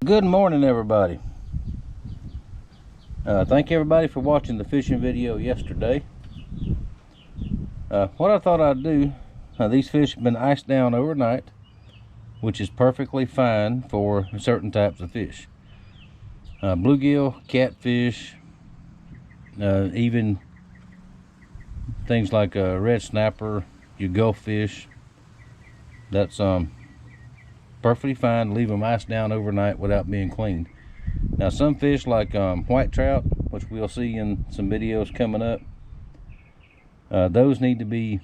Good morning, everybody. Thank everybody for watching the fishing video yesterday. What I thought I'd do, these fish have been iced down overnight, which is perfectly fine for certain types of fish. Bluegill, catfish, even things like red snapper, your gulf fish. That's perfectly fine to leave them iced down overnight without being cleaned. Now some fish like white trout, which we'll see in some videos coming up, those need to be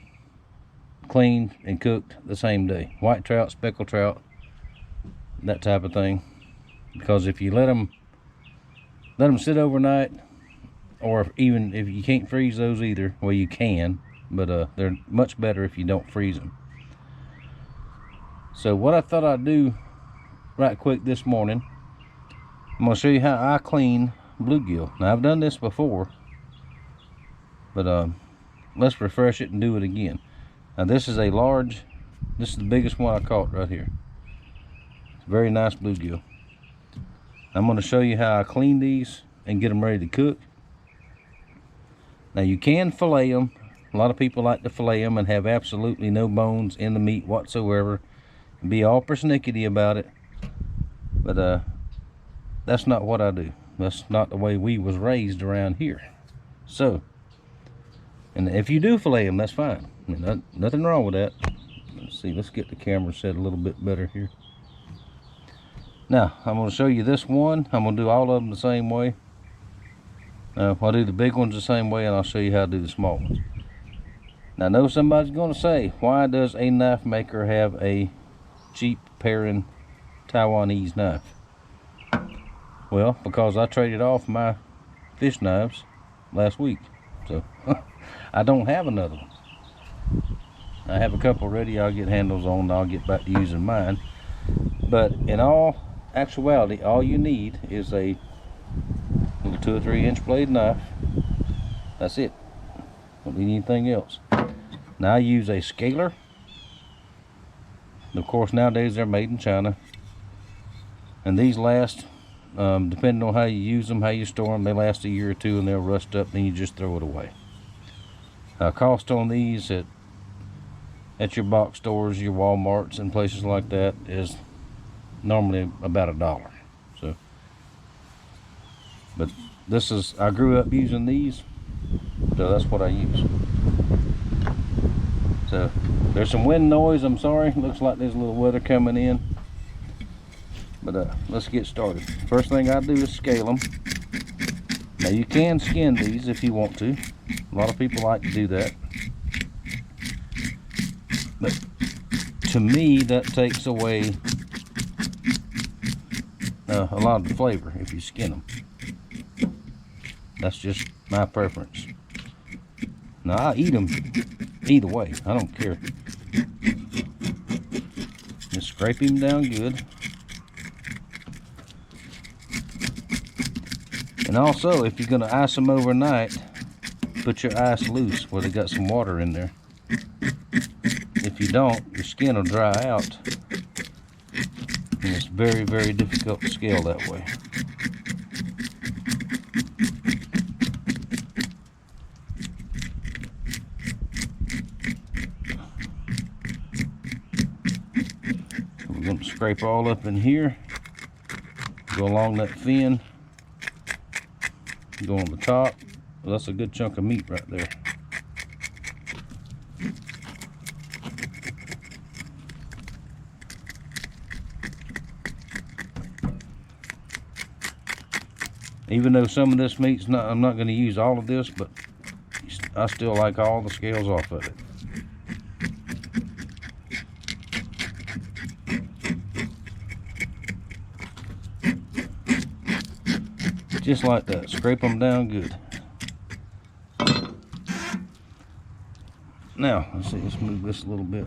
cleaned and cooked the same day. White trout, speckled trout, that type of thing. Because if you let them sit overnight, or even if you can't freeze those either, well, you can, but they're much better if you don't freeze them. So what I thought I'd do right quick this morning, I'm going to show you how I clean bluegill. Now I've done this before, but let's refresh it and do it again. Now this is this is the biggest one I caught right here. It's a very nice bluegill. I'm going to show you how I clean these and get them ready to cook. Now you can fillet them. A lot of people like to fillet them and have absolutely no bones in the meat whatsoever. Be all persnickety about it, but that's not what I do. That's not the way we was raised around here. So, and if you do fillet them, that's fine. I mean, nothing wrong with that. Let's see, let's get the camera set a little bit better here. Now I'm going to show you this one. I'm going to do all of them the same way. I'll do the big ones the same way, and I'll show you how to do the small ones. Now I know somebody's going to say, why does a knife maker have a cheap paring Taiwanese knife? Well, because I traded off my fish knives last week, so I don't have another one. I have a couple ready. I'll get handles on and I'll get back to using mine. But in all actuality, all you need is a little 2 or 3 inch blade knife. That's it. Don't need anything else. Now I use a scaler. Of course, nowadays they're made in China, and these last, depending on how you use them, how you store them, they last a year or two and they'll rust up, then you just throw it away. Cost on these at your box stores, your Walmarts and places like that is normally about $1. So, but this is, I grew up using these, so that's what I use. So there's some wind noise, I'm sorry. Looks like there's a little weather coming in. But let's get started. First thing I do is scale them. Now you can skin these if you want to. A lot of people like to do that. But to me, that takes away a lot of the flavor if you skin them. That's just my preference. Now I eat them either way, I don't care. Just scrape him down good. And also, if you're going to ice them overnight, put your ice loose where they got some water in there. If you don't, your skin will dry out, and it's very, very difficult to scale that way. We're going to scrape all up in here, go along that fin, go on the top. Well, that's a good chunk of meat right there. Even though some of this meat's I'm not going to use all of this, but I still like all the scales off of it. Just like that, scrape them down good. Now, let's see, let's move this a little bit.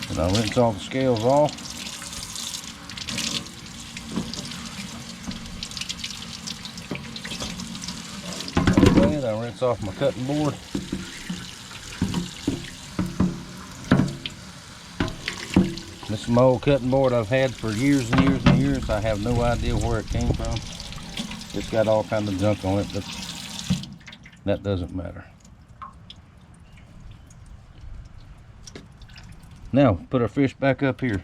And I'll rinse all the scales off. Okay, I'll rinse off my cutting board. This small cutting board I've had for years and years and years. I have no idea where it came from. It's got all kind of junk on it, but that doesn't matter. Now, put our fish back up here.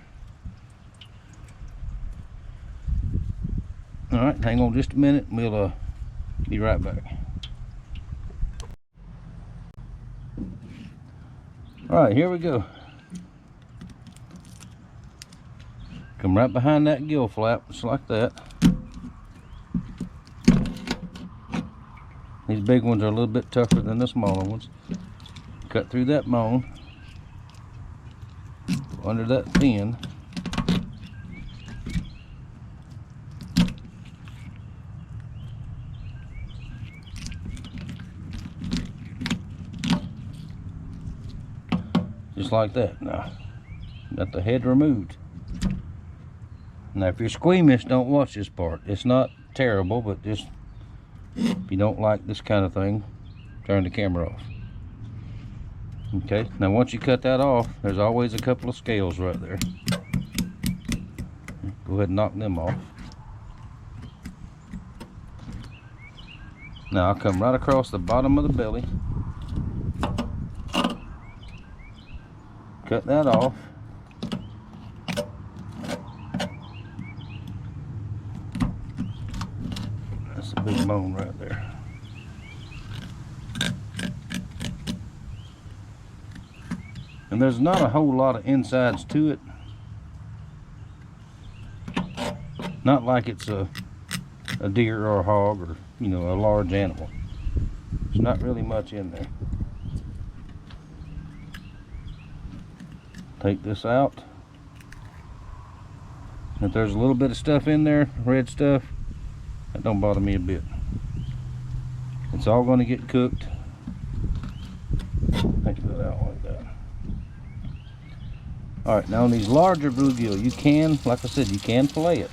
Alright, hang on just a minute and we'll be right back. Alright, here we go. Come right behind that gill flap, just like that. These big ones are a little bit tougher than the smaller ones. Cut through that bone, under that fin. Just like that. Now, got the head removed. Now, if you're squeamish, don't watch this part. It's not terrible, but just if you don't like this kind of thing, turn the camera off. Okay, now once you cut that off, there's always a couple of scales right there. Go ahead and knock them off. Now I'll come right across the bottom of the belly. Cut that off. That's a big bone right there. And there's not a whole lot of insides to it. Not like it's a deer or a hog or, you know, a large animal. There's not really much in there. Take this out. If there's a little bit of stuff in there, red stuff, that don't bother me a bit. It's all going to get cooked. Take that out like that. Alright, now on these larger bluegill, you can, like I said, you can fillet it.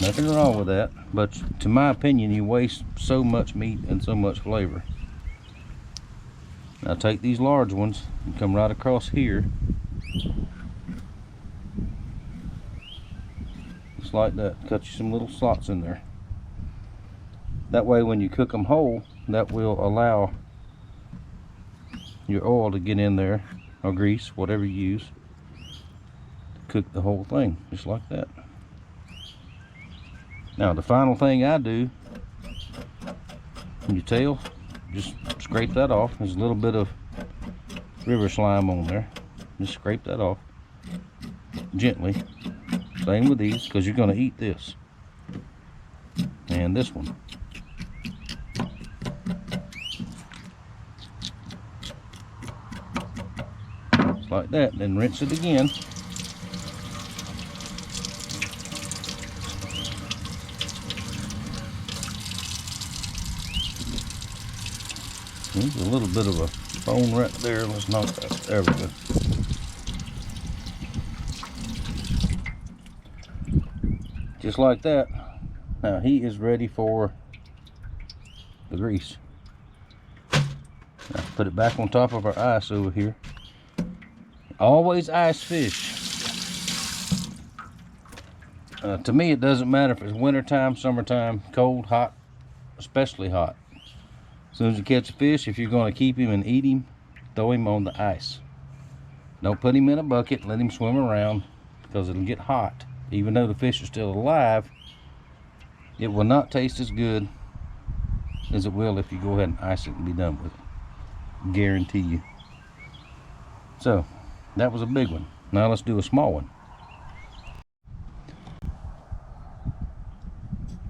Nothing wrong with that, but to my opinion, you waste so much meat and so much flavor. Now take these large ones and come right across here. Just like that. Cut you some little slots in there. That way when you cook them whole, that will allow your oil to get in there, or grease, whatever you use, to cook the whole thing, just like that. Now the final thing I do, your tail, just scrape that off. There's a little bit of river slime on there. Just scrape that off gently. Same with these, because you're going to eat this and this one. Just like that. Then rinse it again. There's a little bit of a bone right there. Let's knock that. There we go. Just like that. Now he is ready for the grease. Now put it back on top of our ice over here. Always ice fish. To me, it doesn't matter if it's wintertime, summertime, cold, hot, especially hot. As soon as you catch a fish, if you're going to keep him and eat him, throw him on the ice. Don't put him in a bucket, let him swim around, because it'll get hot. Even though the fish are still alive, it will not taste as good as it will if you go ahead and ice it and be done with it. Guarantee you. So, that was a big one. Now let's do a small one.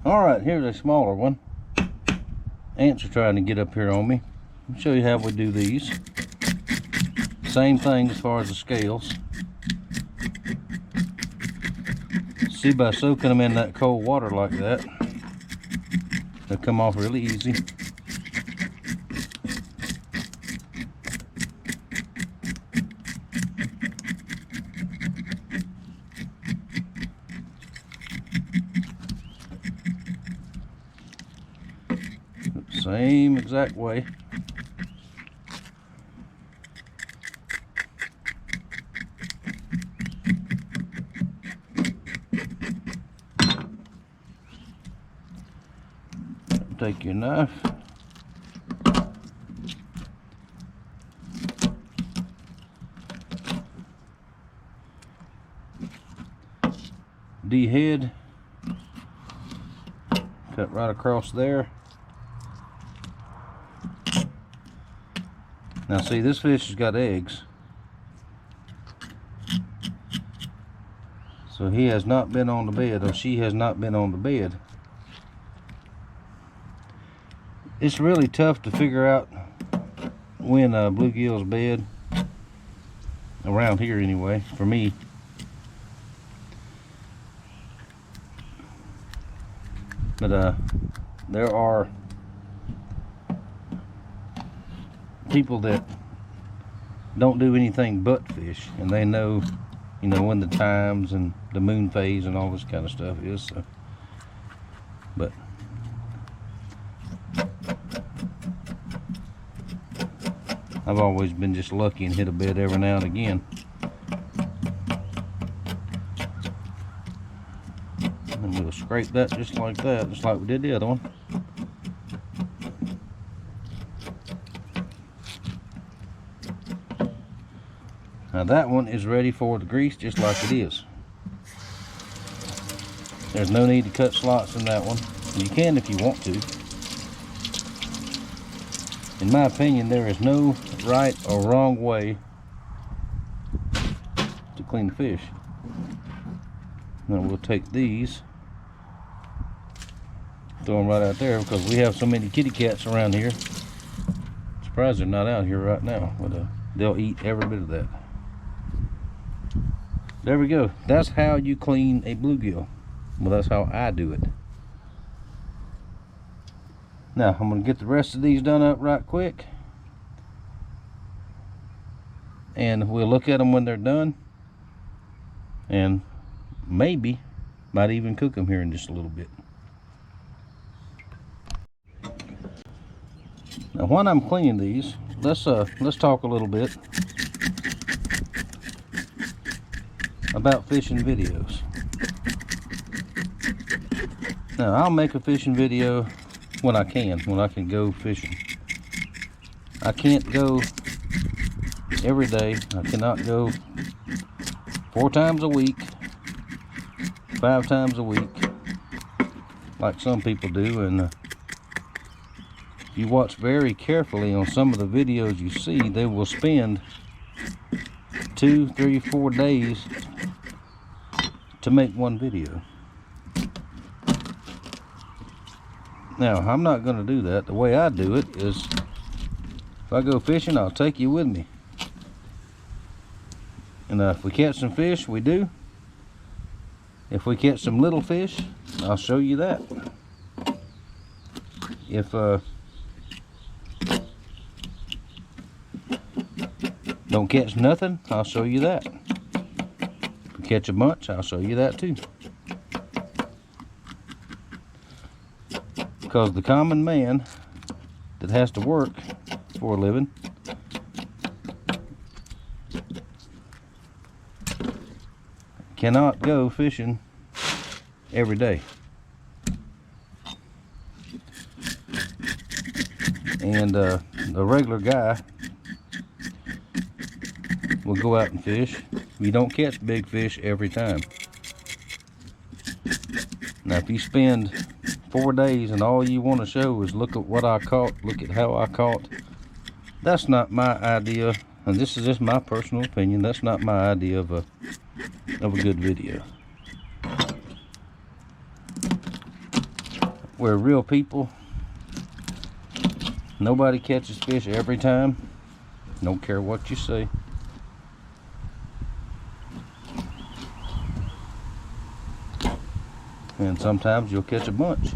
Alright, here's a smaller one. Ants are trying to get up here on me. Let me show you how we do these. Same thing as far as the scales. See, by soaking them in that cold water like that, they'll come off really easy. Same exact way. take your knife. D-head. Cut right across there. Now see, this fish has got eggs. So he has not been on the bed, or she has not been on the bed. It's really tough to figure out when a bluegill's bed, around here anyway, for me. But there are people that don't do anything but fish, and they know, you know, when the times and the moon phase and all this kind of stuff is. So. But I've always been just lucky and hit a bed every now and again. And we'll scrape that just like that, just like we did the other one. Now that one is ready for the grease just like it is. There's no need to cut slots in that one. You can if you want to. In my opinion, there is no right or wrong way to clean the fish. Now we'll take these, throw them right out there, because we have so many kitty cats around here. Surprised they're not out here right now, but they'll eat every bit of that. There we go. That's how you clean a bluegill. Well, that's how I do it. Now, I'm going to get the rest of these done up right quick. And we'll look at them when they're done. And maybe might even cook them here in just a little bit. Now, when I'm cleaning these, let's talk a little bit about fishing videos. Now, I'll make a fishing video when I can go fishing. I can't go every day. I cannot go 4 times a week, 5 times a week, like some people do. And if you watch very carefully on some of the videos you see, they will spend 2, 3, 4 days to make one video. Now, I'm not going to do that. The way I do it is, if I go fishing, I'll take you with me. And if we catch some fish, we do. If we catch some little fish, I'll show you that. If don't catch nothing, I'll show you that. If we catch a bunch, I'll show you that too. Because the common man that has to work for a living cannot go fishing every day. And the regular guy will go out and fish. You don't catch big fish every time. Now, if you spend 4 days and all you want to show is look at what I caught, look at how I caught, that's not my idea, and this is just my personal opinion, that's not my idea of a good video. We're real people. Nobody catches fish every time. Don't care what you say. And sometimes you'll catch a bunch.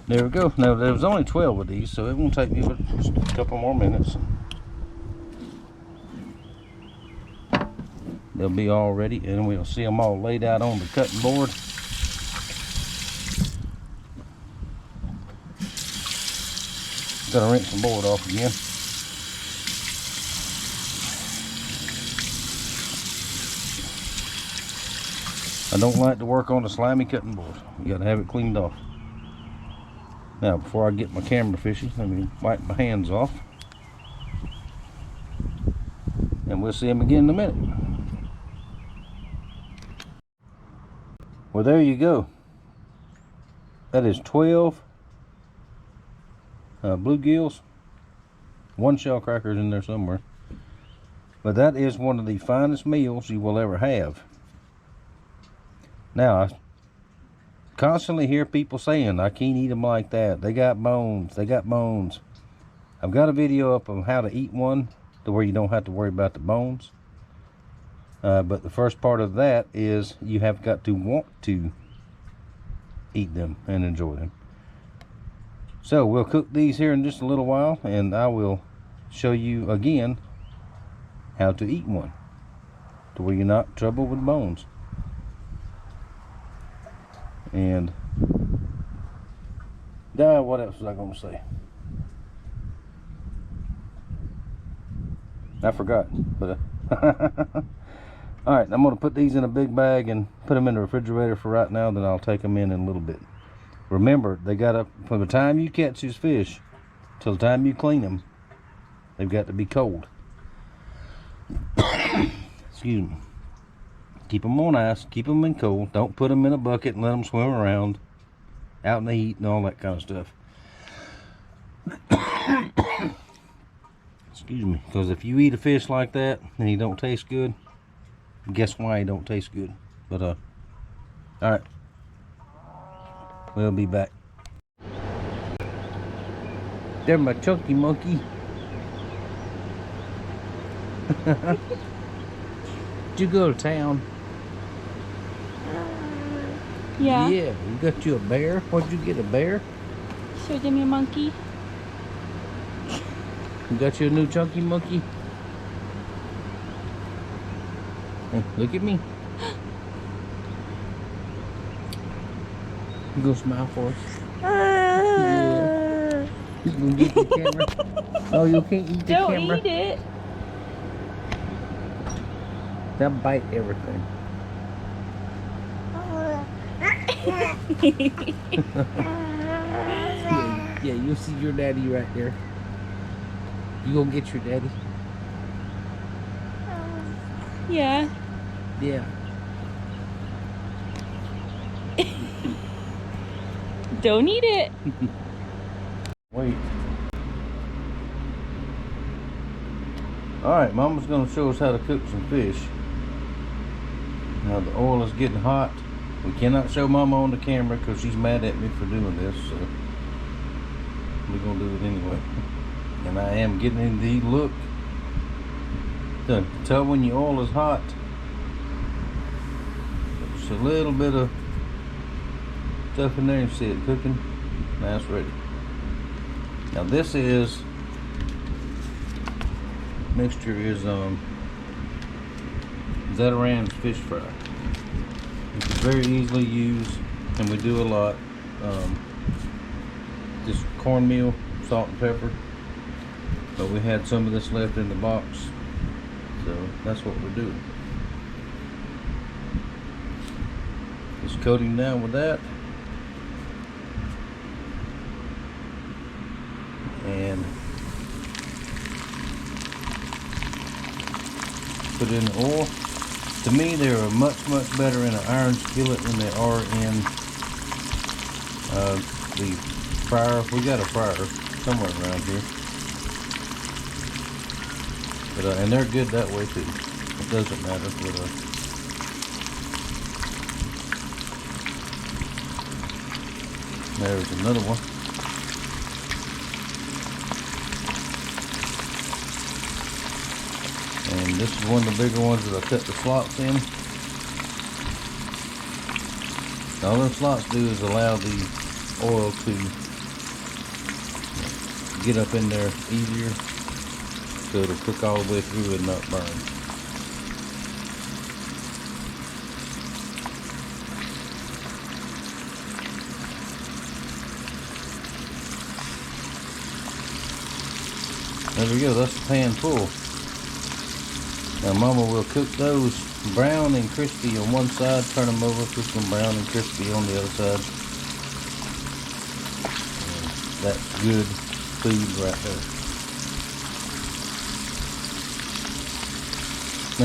There we go. Now, there was only 12 of these, so it won't take me but just a couple more minutes. They'll be all ready, and we'll see them all laid out on the cutting board. Gotta rinse the board off again. I don't like to work on a slimy cutting board. You gotta have it cleaned off. Now, before I get my camera fishy, let me wipe my hands off. And we'll see them again in a minute. Well, there you go. That is 12 bluegills. One shell cracker's in there somewhere. But that is one of the finest meals you will ever have. Now, I constantly hear people saying, I can't eat them like that. They got bones. They got bones. I've got a video up on how to eat one to where you don't have to worry about the bones. But the first part of that is you have got to want to eat them and enjoy them. So we'll cook these here in just a little while, and I will show you again how to eat one to where you're not in trouble with bones. And what else was I going to say? I forgot, but all right, I'm going to put these in a big bag and put them in the refrigerator for right now. Then I'll take them in a little bit. Remember, they got to, from the time you catch these fish till the time you clean them, they've got to be cold. Excuse me. Keep them on ice, keep them in cold. Don't put them in a bucket and let them swim around out in the heat and all that kind of stuff. Excuse me, because if you eat a fish like that and he don't taste good, guess why he don't taste good. But all right, we'll be back. There's my chunky monkey. Did you go to town? Yeah. Yeah, you got you a bear? What'd you get, a bear? Showed him your monkey. You got you a new chunky monkey? Hey, look at me. You gonna smile for us? Yeah. You gonna get the camera? Oh, you can't eat the camera? Don't eat it. They'll bite everything. Yeah, you'll see your daddy right there. You gonna get your daddy? Yeah. Yeah. Don't eat it. Wait. Alright, Mama's gonna show us how to cook some fish. Now the oil is getting hot. We cannot show Mama on the camera because she's mad at me for doing this, so we're gonna do it anyway. And I am getting the look to tell when your oil is hot. Just a little bit of stuff in there and see it cooking. Now it's ready. Now this is mixture is Zataran's fish fry. It's very easily used, and we do a lot. Just cornmeal, salt and pepper. But we had some of this left in the box, so that's what we're doing. Just coating down with that, and put in the oil. To me, they are much better in an iron skillet than they are in the fryer. We got a fryer somewhere around here, but and they're good that way too. It doesn't matter. But, there's another one. And this is one of the bigger ones that I cut the slots in. All those slots do is allow the oil to get up in there easier, so it'll cook all the way through and not burn. There we go, that's the pan full. Now Mama will cook those brown and crispy on one side, turn them over, cook them brown and crispy on the other side. And that's good food right there.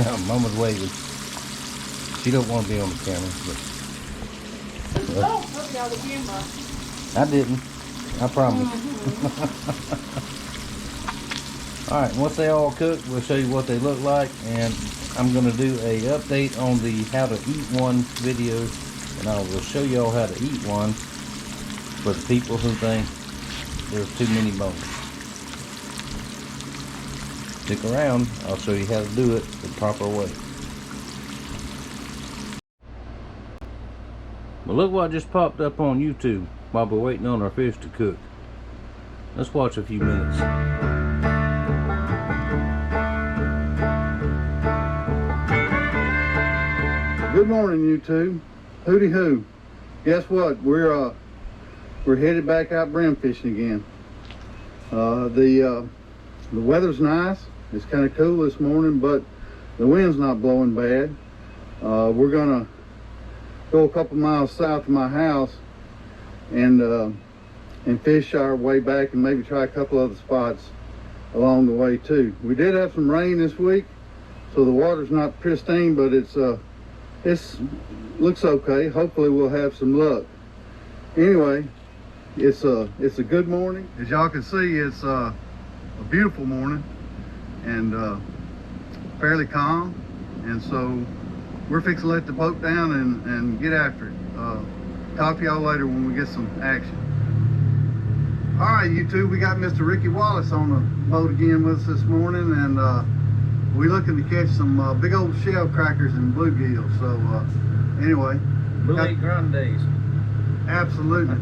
Now Mama's waving. She don't want to be on the camera, but Oh, out the camera. I didn't. I promise. Alright, once they all cook, we'll show you what they look like, and I'm going to do a update on the how to eat one video, and I will show y'all how to eat one for the people who think there's too many bones. Stick around, I'll show you how to do it the proper way. Well, look what just popped up on YouTube while we're waiting on our fish to cook. Let's watch a few minutes. Good morning, YouTube. Hooty hoo. Guess what? We're headed back out brim fishing again. The weather's nice. It's kind of cool this morning, but the wind's not blowing bad. We're gonna go a couple miles south of my house and fish our way back, and maybe try a couple other spots along the way too. We did have some rain this week, so the water's not pristine, but it's looks okay. Hopefully we'll have some luck. Anyway, it's a good morning. As y'all can see, it's a beautiful morning and fairly calm, and so we're fixing to let the boat down and get after it. Talk to y'all later when we get some action. All right, YouTube, we got Mr. Ricky Wallace on the boat again with us this morning, and we're looking to catch some big old shell crackers and bluegill. So anyway, Bully Grandes. absolutely.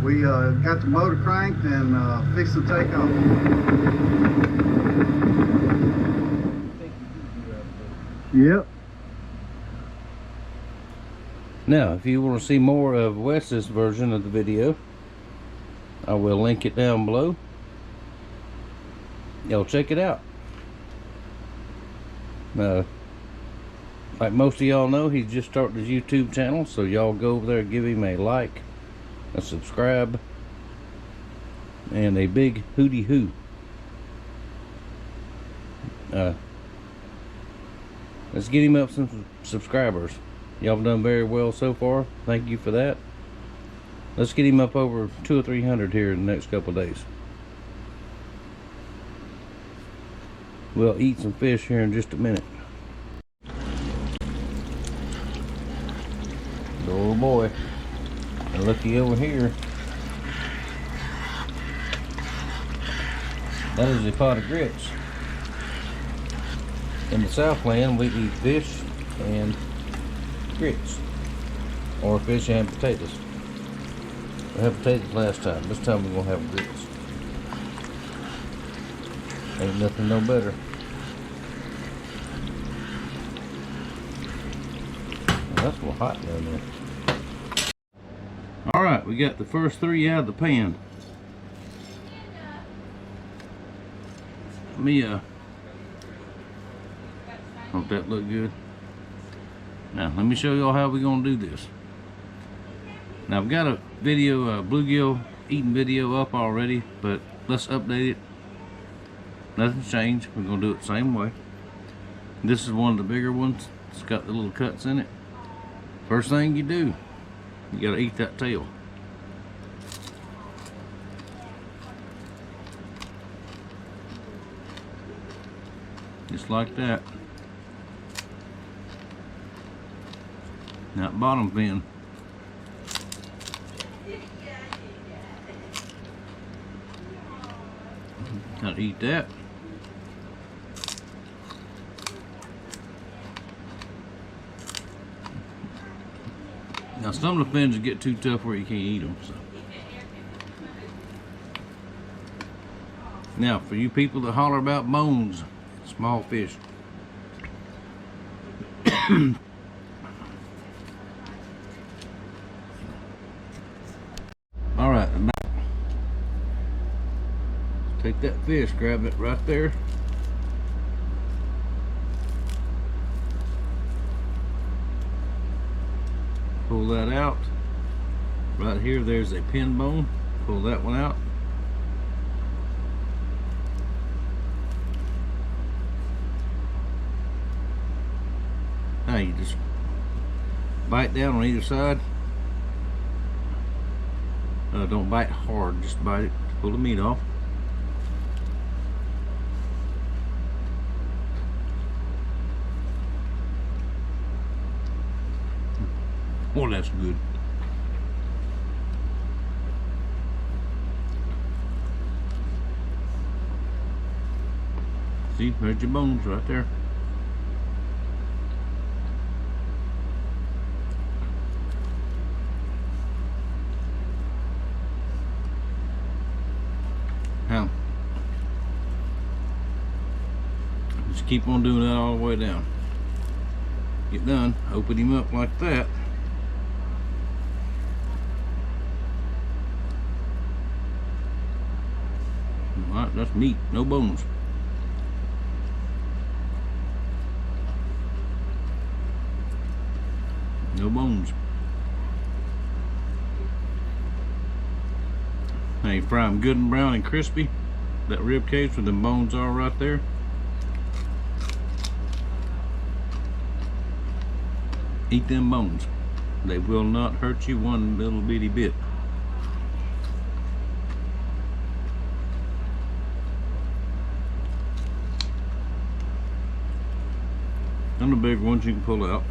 We got the motor cranked and fixed to take off. Yep. Now, if you want to see more of Wes's version of the video, I will link it down below. Y'all check it out. Like most of y'all know, he's just started his YouTube channel, so y'all go over there and give him a like, a subscribe, and a big hooty hoo. Let's get him up some subscribers. Y'all have done very well so far. Thank you for that. Let's get him up over 200 or 300 here in the next couple of days. We'll eat some fish here in just a minute. Oh boy. And looky over here. That is a pot of grits. In the Southland, we eat fish and grits, or fish and potatoes. We had potatoes last time. This time we're gonna have grits. Ain't nothing no better. Well, that's a little hot down there. All right, we got the first three out of the pan. Let me hope that look good. Now let me show y'all how we're gonna do this. Now I've got a video, bluegill eating video up already, but let's update it. Nothing's changed. We're gonna do it the same way. This is one of the bigger ones. It's got the little cuts in it. First thing you do, you gotta eat that tail. Just like that. Now bottom fin. Gotta eat that. Now some of the fins get too tough where you can't eat them. So. Now for you people that holler about bones, small fish. Take that fish, grab it right there. Pull that out. Right here, there's a pin bone. Pull that one out. Now you just bite down on either side. Don't bite hard, just bite it to pull the meat off. Oh, that's good. See, there's your bones right there. Now, just keep on doing that all the way down. Get done, open him up like that. Alright, that's meat, no bones. No bones. Now you fry them good and brown and crispy. That rib cage where the bones are right there. Eat them bones. They will not hurt you one little bitty bit. And the big ones you can pull out.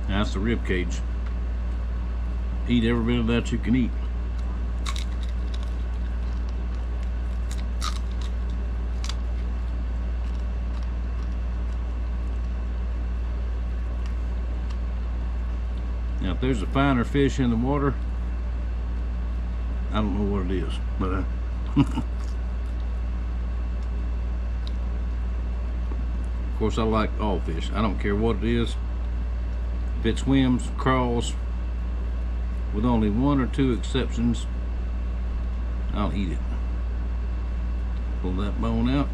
That's the rib cage. Eat every bit of that you can eat. Now if there's a finer fish in the water, I don't know what it is, but of course I like all fish. I don't care what it is. If it swims, crawls, with only one or two exceptions, I'll eat it. Pull that bone out.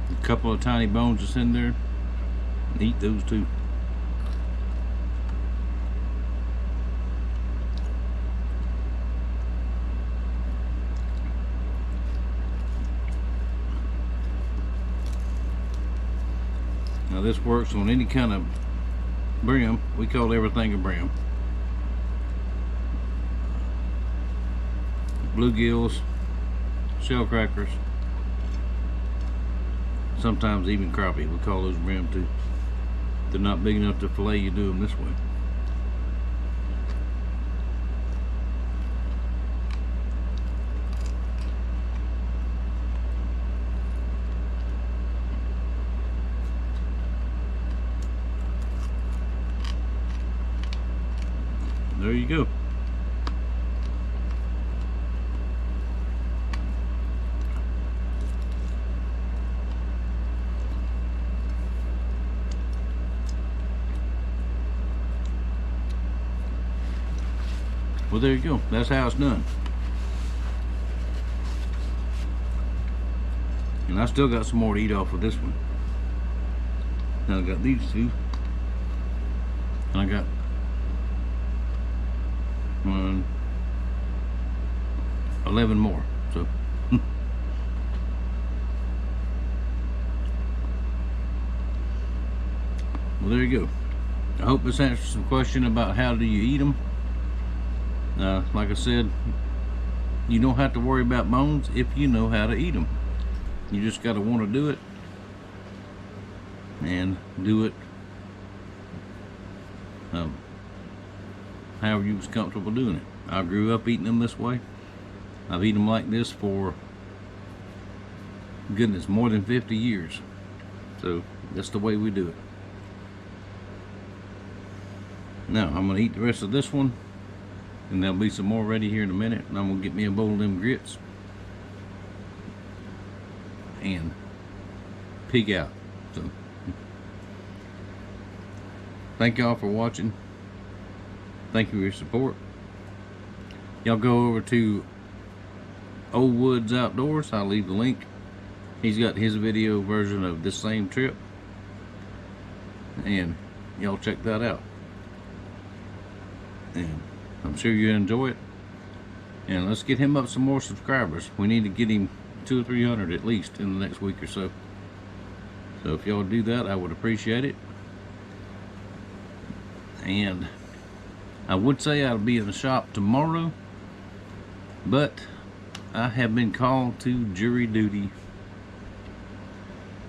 A couple of tiny bones that's in there, and eat those too. Now this works on any kind of brim. We call everything a brim. Bluegills, shell crackers, sometimes even crappie. We call those brim too. If they're not big enough to fillet, you do them this way. There you go. Well, there you go. That's how it's done. And I still got some more to eat off of this one. Now I got these two. And I got 11 more. So well, there you go. I hope this answers some question about how do you eat them. Like I said, you don't have to worry about bones if you know how to eat them. You just got to want to do it, and do it however you was comfortable doing it. I grew up eating them this way. I've eaten them like this for, goodness, more than 50 years. So that's the way we do it. Now I'm going to eat the rest of this one, and there'll be some more ready here in a minute, and I'm going to get me a bowl of them grits and pig out. So thank y'all for watching. Thank you for your support. Y'all go over to Old Woods Outdoors. I'll leave the link. He's got his video version of this same trip, and y'all check that out. And I'm sure you enjoy it. And let's get him up some more subscribers. We need to get him 200 or 300 at least in the next week or so. So if y'all do that, I would appreciate it. And I would say I'll be in the shop tomorrow, but I have been called to jury duty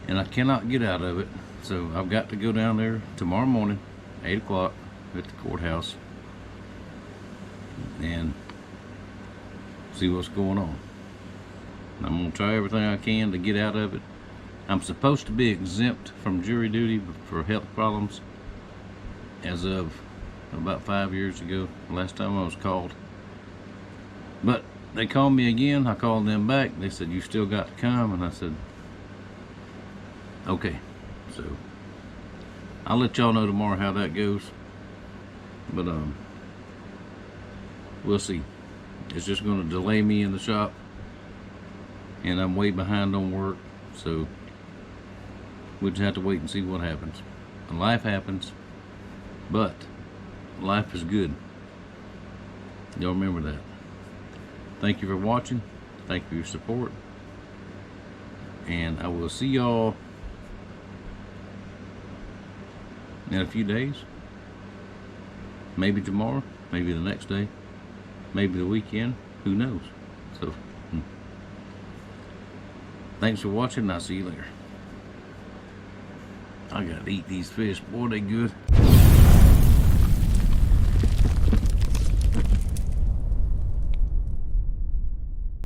and I cannot get out of it. So I've got to go down there tomorrow morning, 8 o'clock at the courthouse, and see what's going on. I'm going to try everything I can to get out of it. I'm supposed to be exempt from jury duty for health problems as of about 5 years ago, last time I was called. But they called me again. I called them back. They said, you still got to come. And I said, okay. So I'll let y'all know tomorrow how that goes. But we'll see. It's just going to delay me in the shop, and I'm way behind on work, so we'll just have to wait and see what happens. And life happens, but life is good. Y'all remember that. Thank you for watching. Thank you for your support, and I will see y'all in a few days. Maybe tomorrow, maybe the next day, maybe the weekend, who knows. So thanks for watching, and I'll see you later. I gotta eat these fish, boy, they good.